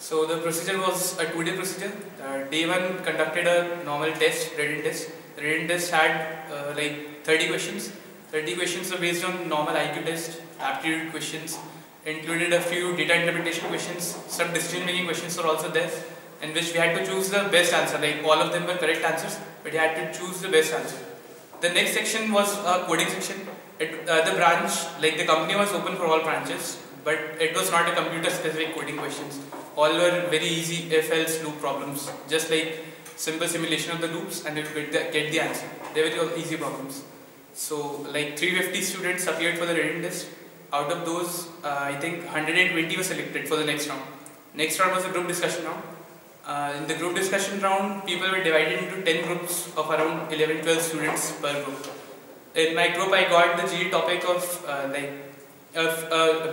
So the procedure was a 2-day procedure. Day 1 conducted a normal test, written test. The written test had like 30 questions. 30 questions were based on normal IQ test, aptitude questions, included a few data interpretation questions, some decision making questions were also there, in which we had to choose the best answer. Like all of them were correct answers, but we had to choose the best answer. The next section was a coding section. The branch, like the company was open for all branches, but it was not a computer specific coding questions. All were very easy if-else loop problems, just like simple simulation of the loops and you get the answer. They were all easy problems. So like 350 students appeared for the written test. Out of those, I think 120 were selected for the next round. Next round was a group discussion round. In the group discussion round, people were divided into 10 groups of around 11-12 students per group. In my group, I got the GE topic of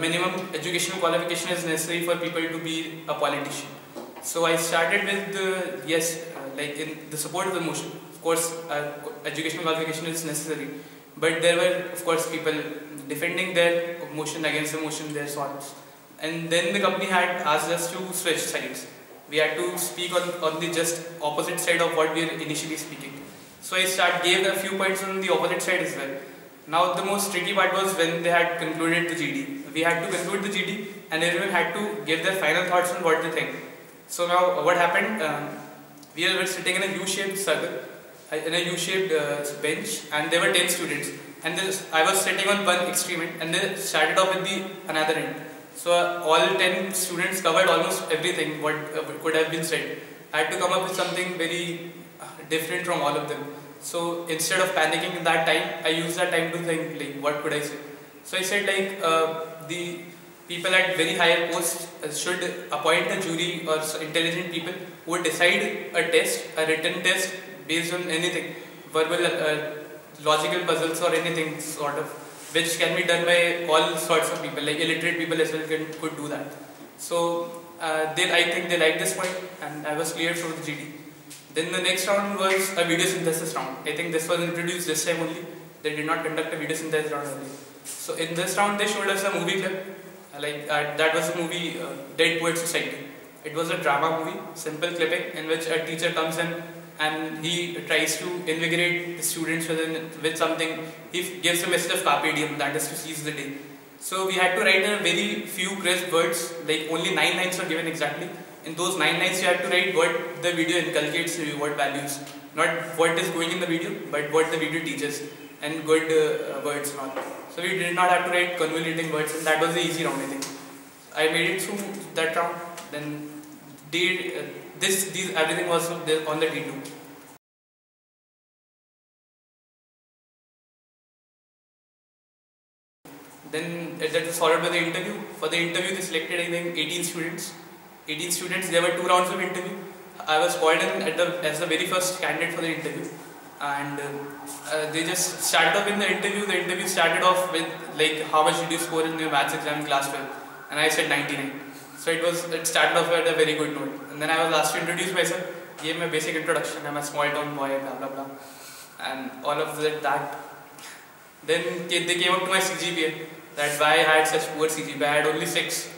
minimum educational qualification is necessary for people to be a politician. So I started with in the support of the motion. Of course, educational qualification is necessary, but there were of course people defending their motion against the motion, their thoughts. And then the company had asked us to switch sides. We had to speak on the just opposite side of what we were initially speaking. So I gave a few points on the opposite side as well. Now the most tricky part was when they had concluded the GD. We had to conclude the GD and everyone had to give their final thoughts on what they think. So now what happened, we were sitting in a U-shaped circle, in a U-shaped bench, and there were 10 students. And I was sitting on one extreme end and they started off with the another end. So all 10 students covered almost everything what could have been said. I had to come up with something very different from all of them. So instead of panicking in that time, I used that time to think like what could I say. So I said like the people at very higher posts should appoint a jury or intelligent people who would decide a test, a written test based on anything, verbal, logical puzzles or anything sort of, which can be done by all sorts of people, like illiterate people as well could do that. So I think they liked this point and I was cleared for the GD. Then the next round was a video synthesis round. I think this was introduced this time only. They did not conduct a video synthesis round earlier. So in this round they showed us a movie clip. That was the movie Dead Poets Society. It was a drama movie, simple clipping in which a teacher comes in and he tries to invigorate the students with something. He gives a message of carpe diem, that is to seize the day. So we had to write in a very few crisp words, like only 9 lines were given exactly. In those 9 lines you have to write what the video inculcates to you, what values. Not what is going in the video, but what the video teaches, and good words and all. So we did not have to write convoluting words, and that was the easy round I think. I made it through that round, then everything was on the D2. Then that was followed by the interview. For the interview they selected I think 18 students. 18 students, there were 2 rounds of interview. I was called in as the very first candidate for the interview. And they just started off in the interview. The interview started off with like, how much did you score in your maths exam in class 12? And I said 99. So it started off at a very good note. And then I was asked to introduce myself, gave my basic introduction. I'm a small town boy, blah blah blah, and all of that. Then they came up to my CGPA, that why I had such poor CGPA. I had only 6,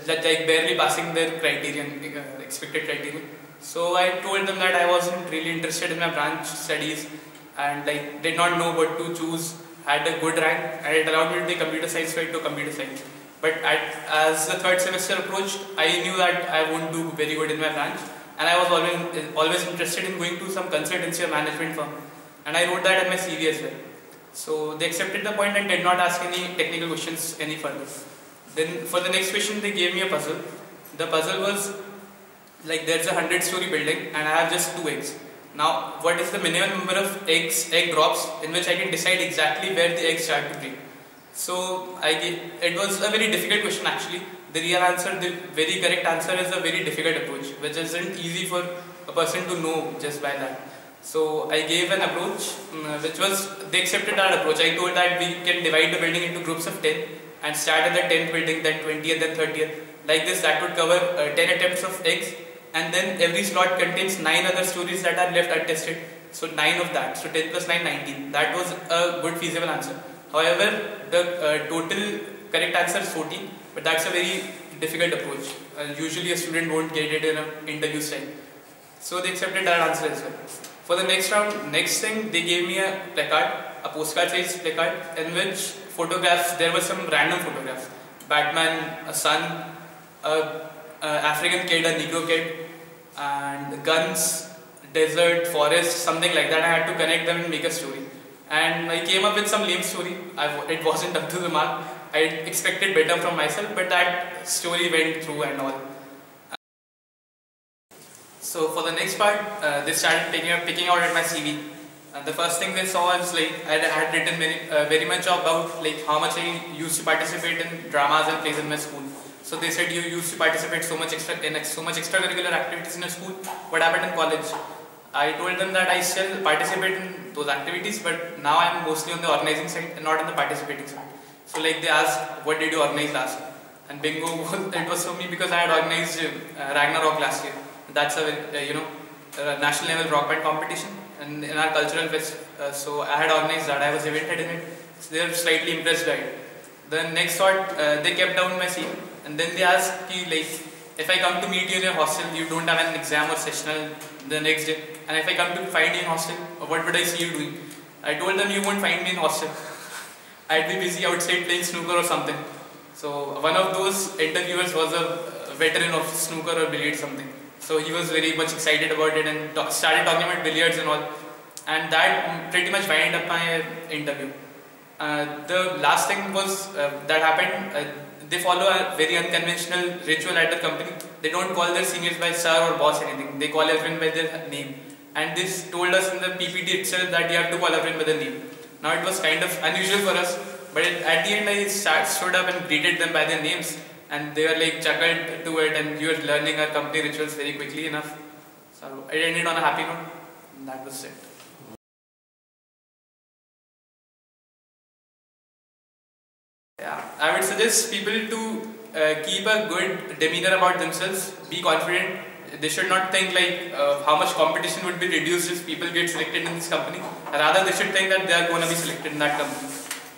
like barely passing their criterion, expected criterion. So I told them that I wasn't really interested in my branch studies and like did not know what to choose. Had a good rank and it allowed me to take computer science, so I took computer science. But as the 3rd semester approached, I knew that I won't do very good in my branch, and I was always interested in going to some consultancy or management firm, and I wrote that in my CV as well. So they accepted the point and did not ask any technical questions any further. Then for the next question they gave me a puzzle. The puzzle was like there's a 100-story building and I have just 2 eggs. Now what is the minimum number of egg drops in which I can decide exactly where the eggs start to break? So it was a very difficult question actually. The very correct answer is a very difficult approach, which isn't easy for a person to know just by that. So I gave an approach, they accepted that approach. I told that we can divide the building into groups of 10 and start at the 10th building, then 20th, then 30th. Like this, that would cover 10 attempts of eggs, and then every slot contains 9 other stories that are left untested. So 9 of that, so 10 plus 9, 19. That was a good feasible answer. However, the total correct answer is 14, but that's a very difficult approach. usually a student won't get it in an interview style. So they accepted that answer as well. For the next round, next thing, they gave me a placard, a postcard size placard, in which photographs, there were some random photographs. Batman, a sun, a African kid, a Negro kid, and guns, desert, forest, something like that. I had to connect them and make a story. And I came up with some lame story. It wasn't up to the mark. I expected better from myself, but that story went through and all. So for the next part, they started picking out at my CV. The first thing they saw was like I had written very much about like how much I used to participate in dramas and plays in my school. So they said you used to participate so much extracurricular activities in your school. What happened in college? I told them that I still participate in those activities, but now I am mostly on the organizing side and not on the participating side. So like they asked, what did you organize last year? And bingo, it was for me because I had organized Ragnarok last year. That's a national level rock band competition and in our cultural fest. So I had organized that. I was event head in it. So they were slightly impressed by it. The next thought, they kept down my CV and then they asked me like, if I come to meet you in your hostel, you don't have an exam or sessional the next day, and if I come to find you in hostel, what would I see you doing? I told them you won't find me in hostel. I'd be busy outside playing snooker or something. So one of those interviewers was a veteran of snooker or billiards something. So he was very much excited about it and started talking about billiards and all. And that pretty much wound up my interview. The last thing was that happened. They follow a very unconventional ritual at the company. They don't call their seniors by sir or boss anything. They call everyone by their name. And this told us in the PPT itself that you have to call everyone by their name. Now it was kind of unusual for us, but at the end I stood up and greeted them by their names. And they were like chuckled to it, and you were learning our company rituals very quickly enough. So it ended on a happy note, and that was it. Yeah, I would suggest people to keep a good demeanor about themselves, be confident. They should not think like how much competition would be reduced if people get selected in this company. Rather, they should think that they are going to be selected in that company.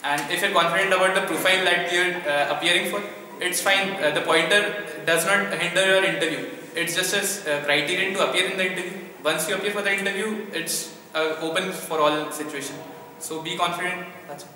And if you're confident about the profile that you're appearing for, it's fine. The pointer does not hinder your interview. It's just a criterion to appear in the interview. Once you appear for the interview, it's open for all situations. So be confident. That's it.